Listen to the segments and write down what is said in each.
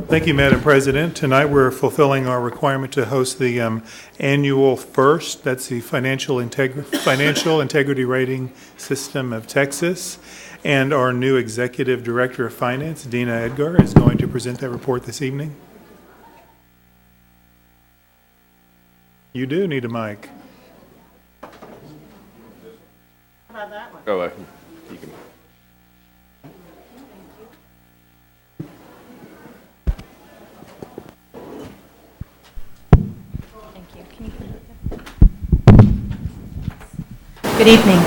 Thank you, Madam President. Tonight we're fulfilling our requirement to host the annual FIRST, that's the Financial Integrity Rating System of Texas. And our new Executive Director of Finance, Dina Edgar, is going to present that report this evening. You do need a mic. How about that one? Oh, you can. Thank you. Can you put it there? Good evening.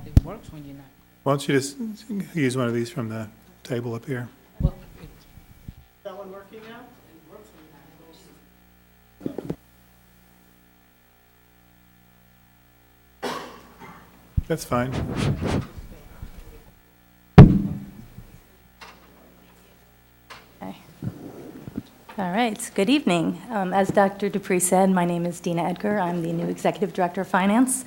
It works when you're not. Why don't you just use one of these from the table up here? Well, is that one working now? It works when you're not. That's fine. Okay. All right. Good evening. As Dr. Dupree said, my name is Dina Edgar. I'm the new Executive Director of Finance.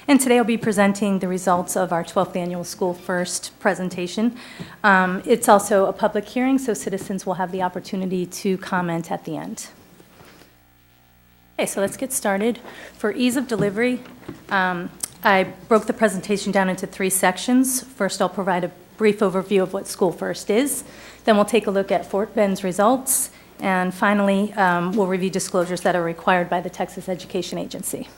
And today I'll be presenting the results of our 12th Annual School First presentation. It's also a public hearing, so citizens will have the opportunity to comment at the end. Okay, so let's get started. For ease of delivery, I broke the presentation down into 3 sections. First, I'll provide a brief overview of what School First is. Then we'll take a look at Fort Bend's results. And finally, we'll review disclosures that are required by the Texas Education Agency.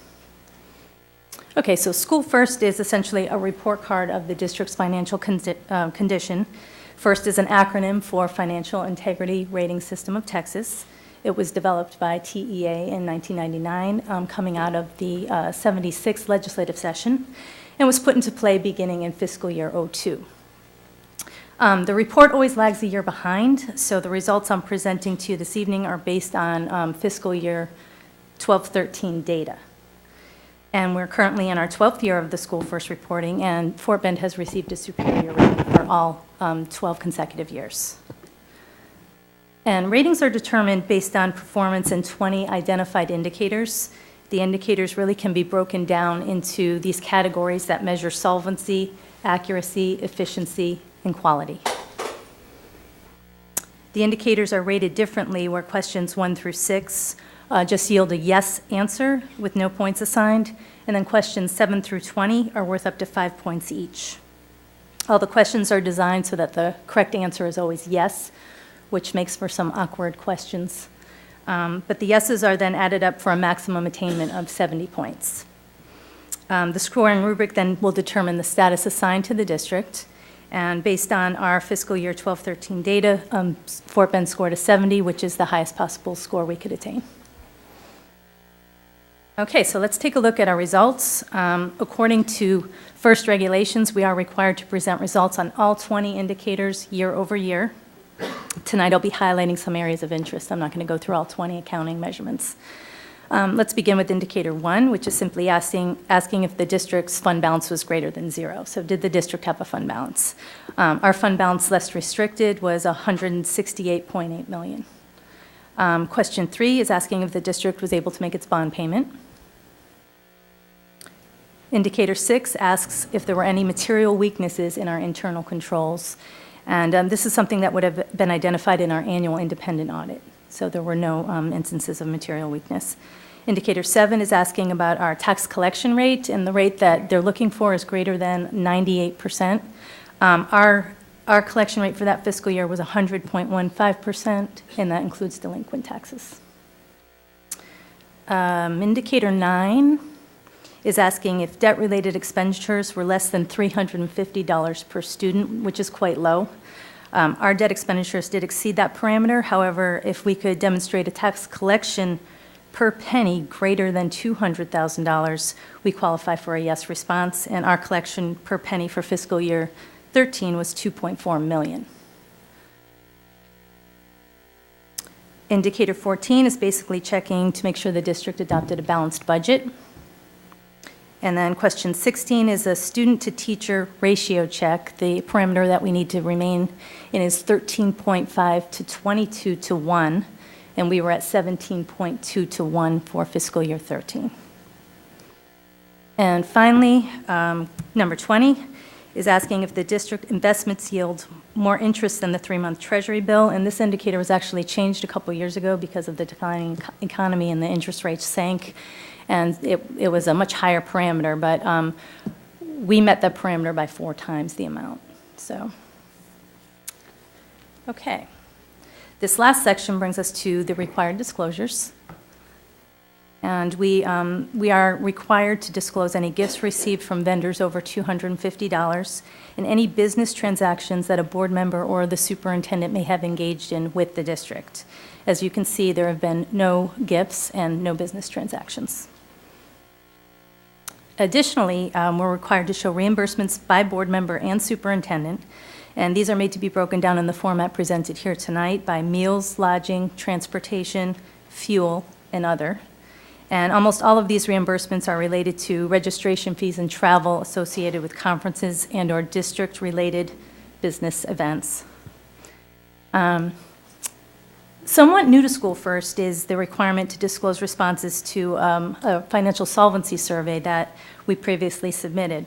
Okay, so School First is essentially a report card of the district's financial condition. FIRST is an acronym for Financial Integrity Rating System of Texas. It was developed by TEA in 1999, coming out of the 76th legislative session, and was put into play beginning in fiscal year '02. The report always lags a year behind, so the results I'm presenting to you this evening are based on fiscal year 12-13 data. And we're currently in our 12th year of the School First reporting, and Fort Bend has received a superior rating for all 12 consecutive years. And ratings are determined based on performance in 20 identified indicators. The indicators really can be broken down into these categories that measure solvency, accuracy, efficiency, and quality. The indicators are rated differently, where questions 1 through 6 just yield a yes answer with no points assigned, and then questions 7 through 20 are worth up to 5 points each. All the questions are designed so that the correct answer is always yes, which makes for some awkward questions. But the yeses are then added up for a maximum attainment of 70 points. The scoring rubric then will determine the status assigned to the district. And based on our fiscal year 12-13 data, Fort Bend scored a 70, which is the highest possible score we could attain. Okay, so let's take a look at our results. According to FIRST regulations, we are required to present results on all 20 indicators year over year. Tonight I'll be highlighting some areas of interest. I'm not going to go through all 20 accounting measurements. Let's begin with indicator 1, which is simply asking if the district's fund balance was greater than 0. So did the district have a fund balance? Our fund balance less restricted was $168.8 million. Question 3 is asking if the district was able to make its bond payment. Indicator 6 asks if there were any material weaknesses in our internal controls. And this is something that would have been identified in our annual independent audit. So there were no instances of material weakness. Indicator 7 is asking about our tax collection rate, and the rate that they're looking for is greater than 98%. Our collection rate for that fiscal year was 100.15%, and that includes delinquent taxes. Indicator 9 is asking if debt-related expenditures were less than $350 per student, which is quite low. Our debt expenditures did exceed that parameter. However, if we could demonstrate a tax collection per penny greater than $200,000, we qualify for a yes response, and our collection per penny for fiscal year 13 was $2.4 million. Indicator 14 is basically checking to make sure the district adopted a balanced budget. And then question 16 is a student-to-teacher ratio check. The parameter that we need to remain in is 13.5 to 22 to 1, and we were at 17.2 to 1 for fiscal year 13. And finally, number 20 is asking if the district investments yield more interest than the 3-month Treasury bill. And this indicator was actually changed a couple years ago because of the declining economy and the interest rates sank. And it was a much higher parameter, but we met that parameter by 4 times the amount. So, okay. This last section brings us to the required disclosures. And we are required to disclose any gifts received from vendors over $250 and any business transactions that a board member or the superintendent may have engaged in with the district. As you can see, there have been no gifts and no business transactions. Additionally, we're required to show reimbursements by board member and superintendent, and these are made to be broken down in the format presented here tonight by meals, lodging, transportation, fuel, and other. And almost all of these reimbursements are related to registration fees and travel associated with conferences and/or district-related business events. Somewhat new to School First is the requirement to disclose responses to a financial solvency survey that we previously submitted.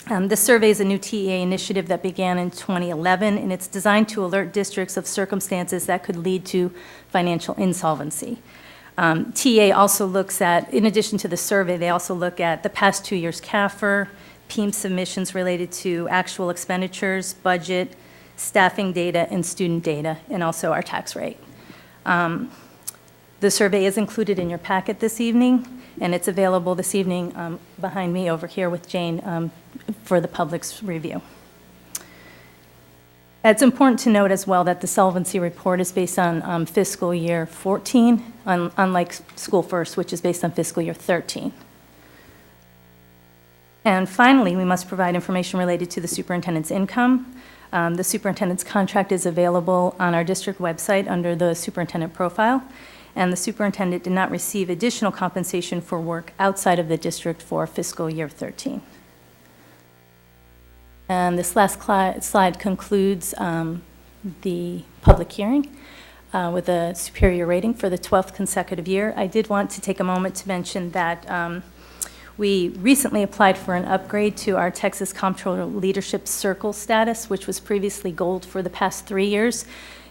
This survey is a new TEA initiative that began in 2011, and it's designed to alert districts of circumstances that could lead to financial insolvency. TEA also looks at, in addition to the survey, they also look at the past 2 years' CAFR, PEEM submissions related to actual expenditures, budget, staffing data, and student data, and also our tax rate. The survey is included in your packet this evening, and it's available this evening behind me over here with Jane for the public's review. It's important to note as well that the solvency report is based on fiscal year 14, unlike School First, which is based on fiscal year 13. And finally, we must provide information related to the superintendent's income. The superintendent's contract is available on our district website under the superintendent profile, and the superintendent did not receive additional compensation for work outside of the district for fiscal year 13. And this last slide concludes the public hearing with a superior rating for the 12th consecutive year. I did want to take a moment to mention that we recently applied for an upgrade to our Texas Comptroller Leadership Circle status, which was previously gold for the past 3 years.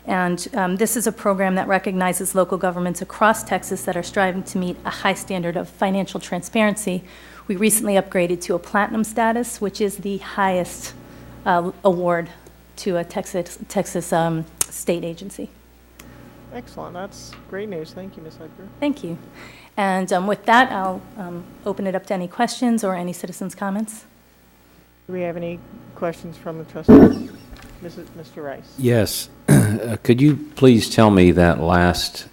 And this is a program that recognizes local governments across Texas that are striving to meet a high standard of financial transparency. We recently upgraded to a platinum status, which is the highest award to a Texas state agency. Excellent. That's great news. Thank you, Ms. Edgar. Thank you. And with that, I'll open it up to any questions or any citizens' comments. Do we have any questions from the trustees? Mr. Rice? Yes. Could you please tell me that last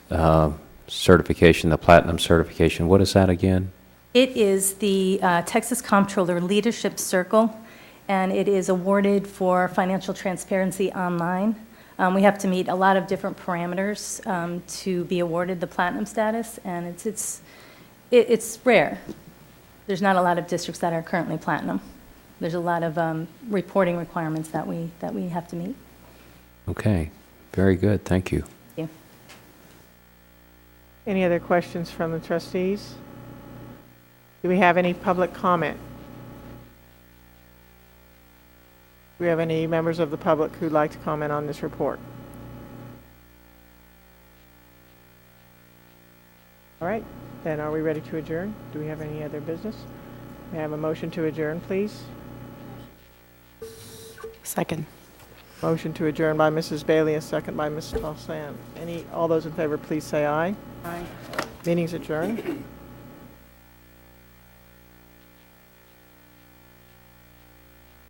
certification, the platinum certification, what is that again? It is the Texas Comptroller Leadership Circle, and it is awarded for financial transparency online. We have to meet a lot of different parameters to be awarded the platinum status, and it's rare. There's not a lot of districts that are currently platinum. There's a lot of reporting requirements that we have to meet. Okay, very good. Thank you. Thank you. Any other questions from the trustees? Do we have any public comment? Do we have any members of the public who'd like to comment on this report? All right, then are we ready to adjourn? Do we have any other business? May I have a motion to adjourn, please? Second. Motion to adjourn by Mrs. Bailey, a second by Ms. Tolsan. All those in favor, please say aye. Aye. Meeting's adjourned.